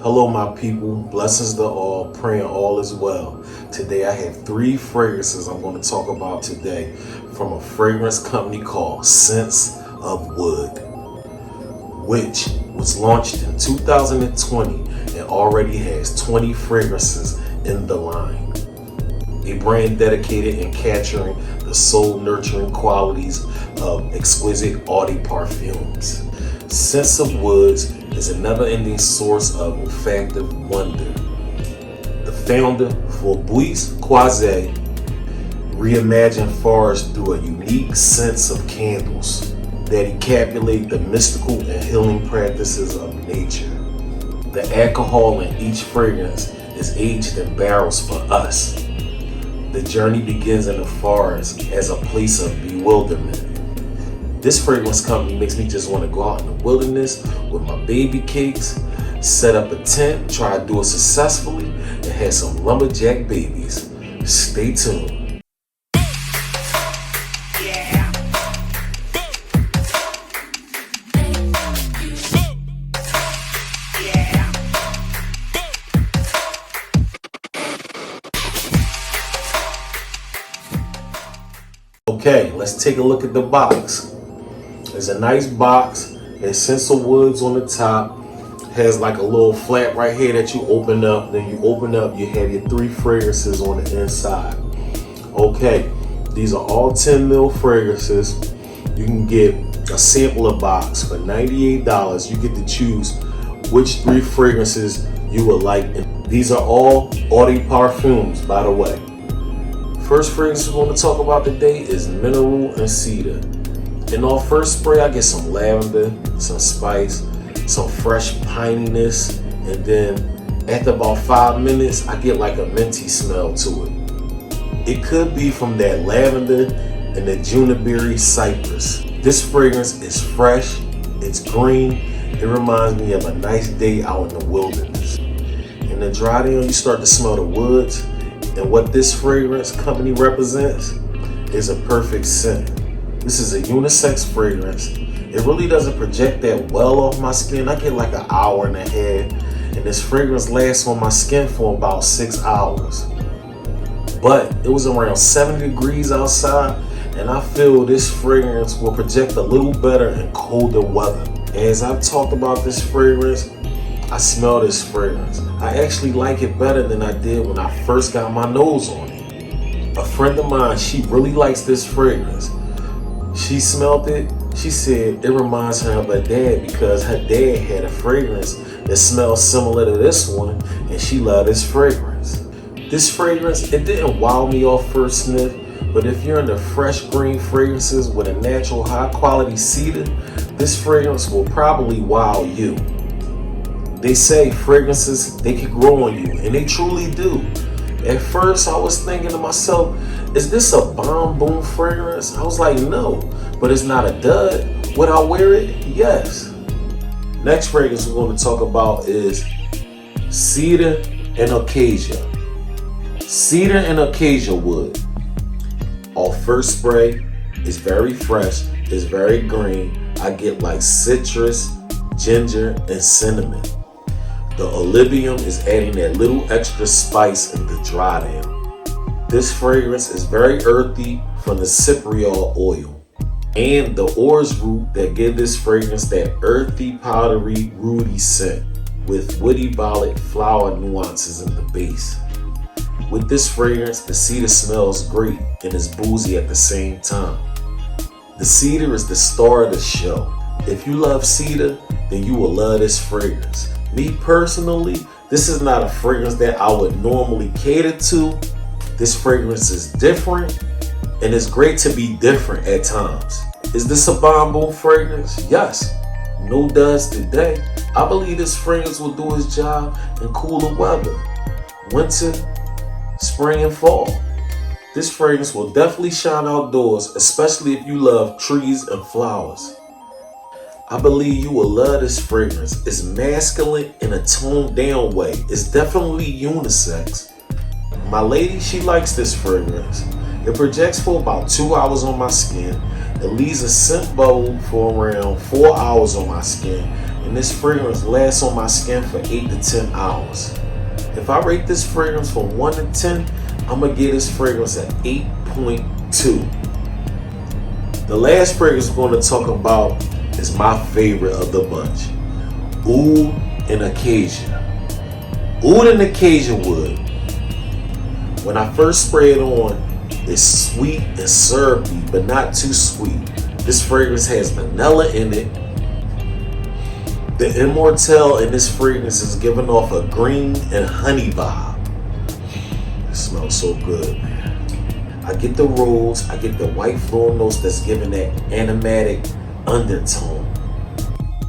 Hello, my people. Blessings to all, praying all is well. Today I have 3 fragrances I'm going to talk about today from a fragrance company called Scents of Wood, which was launched in 2020 and already has 20 fragrances in the line. A brand dedicated in capturing the soul-nurturing qualities of exquisite eau de parfums. Scents of Woods is a never-ending source of olfactive wonder. The founder, Fabrice Croiset, reimagined forests through a unique sense of candles that encapsulate the mystical and healing practices of nature. The alcohol in each fragrance is aged in barrels for us. The journey begins in the forest as a place of bewilderment. This fragrance company makes me just want to go out in the wilderness with my baby cakes, set up a tent, try to do it successfully, and have some lumberjack babies. Stay tuned. Okay, let's take a look at the box. It's a nice box. There's Scents of Woods on the top. Has like a little flap right here that you open up. Then you open up, you have your 3 fragrances on the inside. Okay, these are all 10 ml fragrances. You can get a sampler box for $98. You get to choose which 3 fragrances you would like. And these are all eau de parfums, by the way. First fragrance we're going to talk about today is Mineral and Cedar. In our first spray, I get some lavender, some spice, some fresh pininess, and then after about 5 minutes, I get like a minty smell to it. It could be from that lavender and the juniper cypress. This fragrance is fresh, it's green, it reminds me of a nice day out in the wilderness. In the dry down, you start to smell the woods, and what this fragrance company represents is a perfect scent. This is a unisex fragrance. It really doesn't project that well off my skin. I get like an hour and a half, and this fragrance lasts on my skin for about 6 hours. But it was around 70 degrees outside, and I feel this fragrance will project a little better in colder weather. As I've talked about this fragrance, I smell this fragrance. I actually like it better than I did when I first got my nose on it. A friend of mine, she really likes this fragrance. She smelled it. She said it reminds her of her dad because her dad had a fragrance that smells similar to this one, and she loved this fragrance. This fragrance, it didn't wow me off first sniff, but if you're into fresh green fragrances with a natural high quality cedar, this fragrance will probably wow you. They say fragrances, they can grow on you, and they truly do. At first, I was thinking to myself, is this a bomb boom fragrance? I was like, no, but it's not a dud. Would I wear it? Yes. Next fragrance we're going to talk about is Cedar and Acasia. Cedar and Acasia wood. Our first spray is very fresh, it's very green. I get like citrus, ginger, and cinnamon. The olivium is adding that little extra spice in the dry down. This fragrance is very earthy from the cypriol oil and the orris root that give this fragrance that earthy, powdery, rooty scent with woody violet flower nuances in the base. With this fragrance, the cedar smells great and is boozy at the same time. The cedar is the star of the show. If you love cedar, then you will love this fragrance. Me personally, this is not a fragrance that I would normally cater to. This fragrance is different, and it's great to be different at times. Is this a bomb boom fragrance? Yes. No duds today. I believe this fragrance will do its job in cooler weather. Winter, spring, and fall. This fragrance will definitely shine outdoors, especially if you love trees and flowers. I believe you will love this fragrance. It's masculine in a toned down way. It's definitely unisex. My lady, she likes this fragrance. It projects for about 2 hours on my skin. It leaves a scent bubble for around 4 hours on my skin. and this fragrance lasts on my skin for 8 to 10 hours. If I rate this fragrance from 1 to 10, I'm gonna give this fragrance an 8.2. The last fragrance we're gonna talk about is my favorite of the bunch, Oud and Acacia. Oud and Acacia wood. When I first spray it on, it's sweet and syrupy, but not too sweet. This fragrance has vanilla in it. The Immortelle in this fragrance is giving off a green and honey vibe. It smells so good, man. I get the rose, I get the white floral notes that's giving that animatic undertone.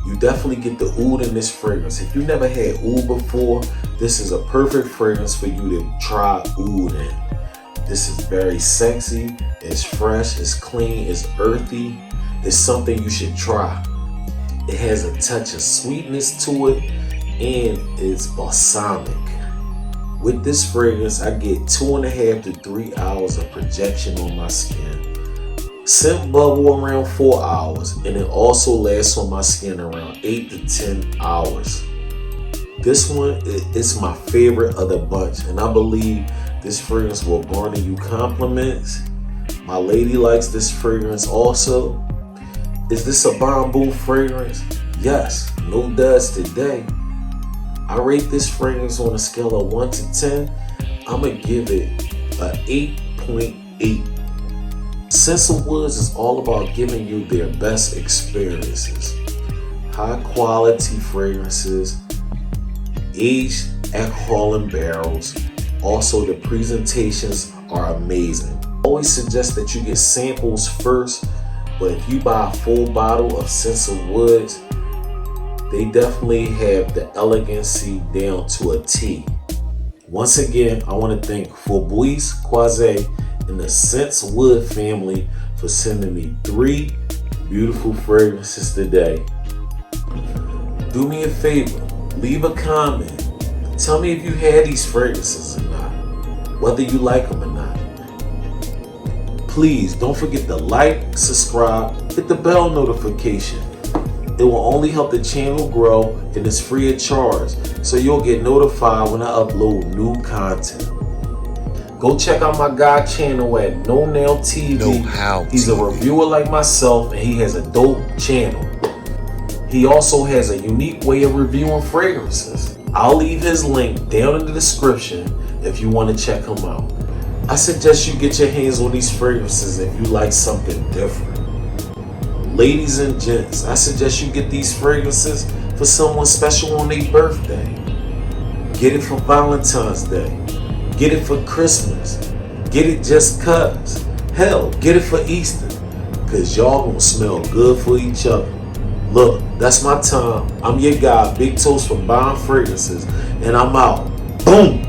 You definitely get the oud in this fragrance. If you never had oud before, this is a perfect fragrance for you to try oud in. This is very sexy, it's fresh, it's clean, it's earthy. It's something you should try. It has a touch of sweetness to it, and it's balsamic. With this fragrance, I get 2.5 to 3 hours of projection on my skin. Scent bubble around 4 hours, and it also lasts on my skin around 8 to 10 hours. This one is my favorite of the bunch, and I believe this fragrance will garner you compliments. My lady likes this fragrance also. Is this a bamboo fragrance? Yes, no duds today. I rate this fragrance on a scale of 1 to 10. I'm gonna give it an 8.8. Scents of Woods is all about giving you their best experiences. High quality fragrances, aged alcohol in barrels. Also, the presentations are amazing. I always suggest that you get samples first, but if you buy a full bottle of Scents of Woods, they definitely have the elegancy down to a T. Once again, I want to thank Fabrice Croiset and the Scents Wood family for sending me 3 beautiful fragrances today. Do me a favor, leave a comment. Tell me if you had these fragrances or not, whether you like them or not. Please don't forget to like, subscribe, hit the bell notification. It will only help the channel grow, and it's free of charge, so you'll get notified when I upload new content. Go check out my guy channel at No Nail TV. He's a reviewer like myself, and he has a dope channel. He also has a unique way of reviewing fragrances. I'll leave his link down in the description if you want to check him out. I suggest you get your hands on these fragrances if you like something different. Ladies and gents, I suggest you get these fragrances for someone special on their birthday. Get it for Valentine's Day. Get it for Christmas. Get it just cuz. Hell, get it for Easter. Cause y'all gonna smell good for each other. Look, that's my time. I'm your guy, Big Toast from Buying Fragrances, and I'm out. Boom!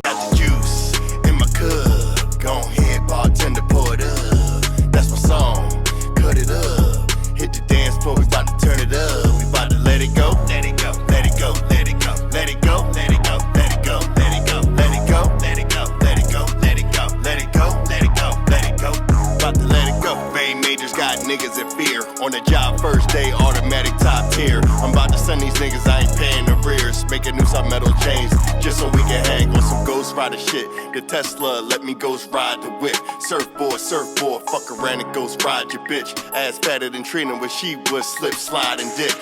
Got the juice in my cup. Go ahead, bartender, pour it up. That's my song. Cut it up. Hit the dance floor, we about to turn it up. We about to let it go. Let it go. Let it go. Let it go. Let it go. Let it go. Let it go. Let it go. Let it go. Let it go. Let it go. Let it go. Let it go. Let it go. Let it go. About to let it go. Fame majors got niggas in fear. On the job first day, automatic top tier. I'm about to send these niggas, I ain't paying the rears. Make a new side metal chains, just so we can hang on some Ghost Rider shit. The Tesla, let me ghost ride the whip. Surfboard, fuck around and ghost ride your bitch. Ass fatter than Trina when she was slip, slide, and dick.